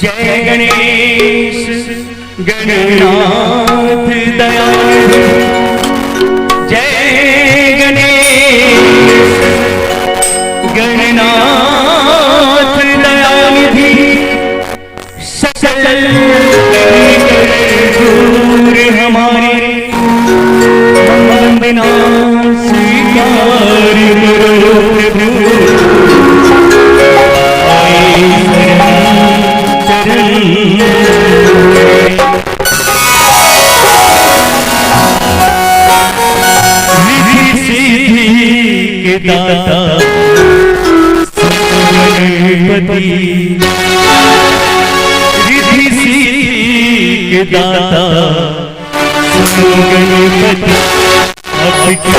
जय गणेश गणनाथ दयाल, जय गणेश गणनाथ दयानिधि, सकल दूर हमारे वंदना स्वीकार करो प्रभु। दाता गणपति, रिद्धि सिद्धि के दाता गणपति, आपकी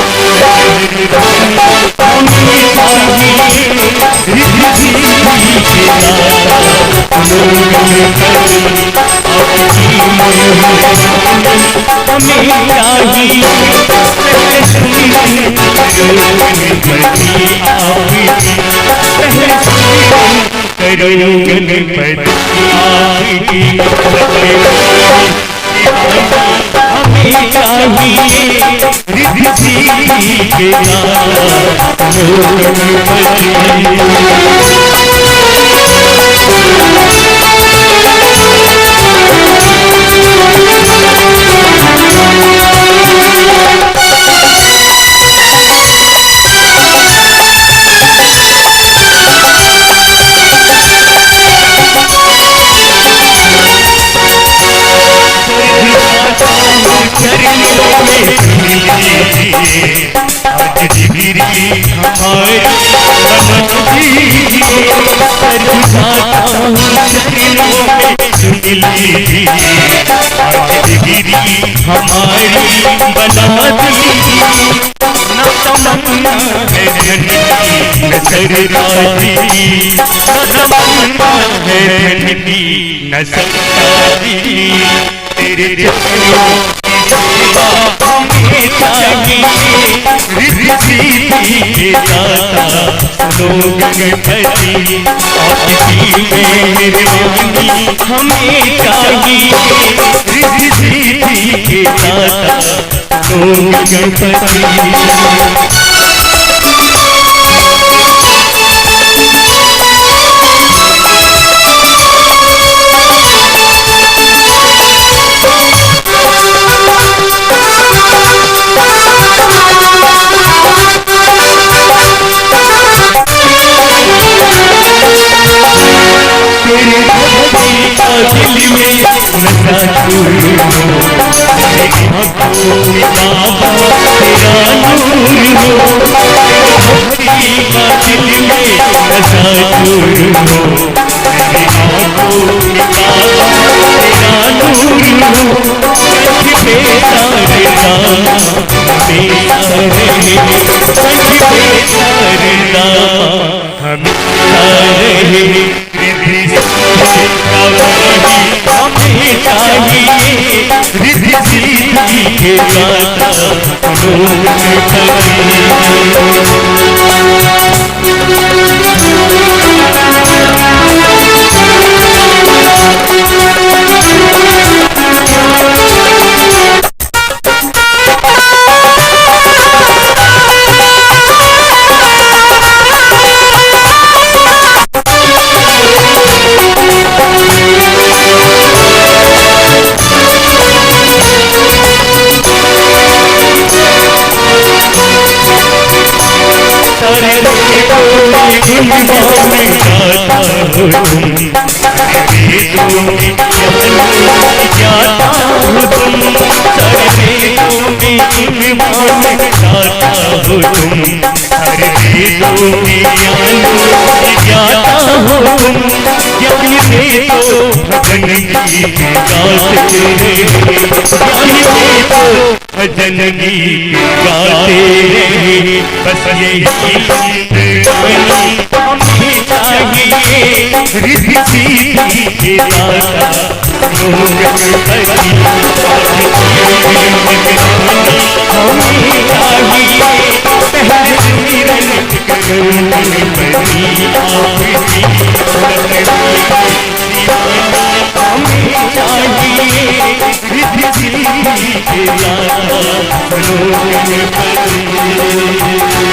हमारी बना दी न तमन्ना है धन की न सरकारी, न तमन्ना है धन की न सरकारी, तेरे चरणों की सेवा हमें चाहिए। रिद्धि सिद्धि के दाता सुनो गणपति, आपकी मेहरबानी हमें चाहिए। रिद्धि सिद्धि के दाता सुनो गणपति। रिद्धि सिद्धि के दाता सुनो भजन गीत गाते रहे, बस यही हमें चाहिए। रिद्धि सिद्धि के दाता सुनो गणपति, हमें चाहिए। पहले निरंत करो गणपति, आपकी रिद्धि सिद्धि के दाता रोग में पति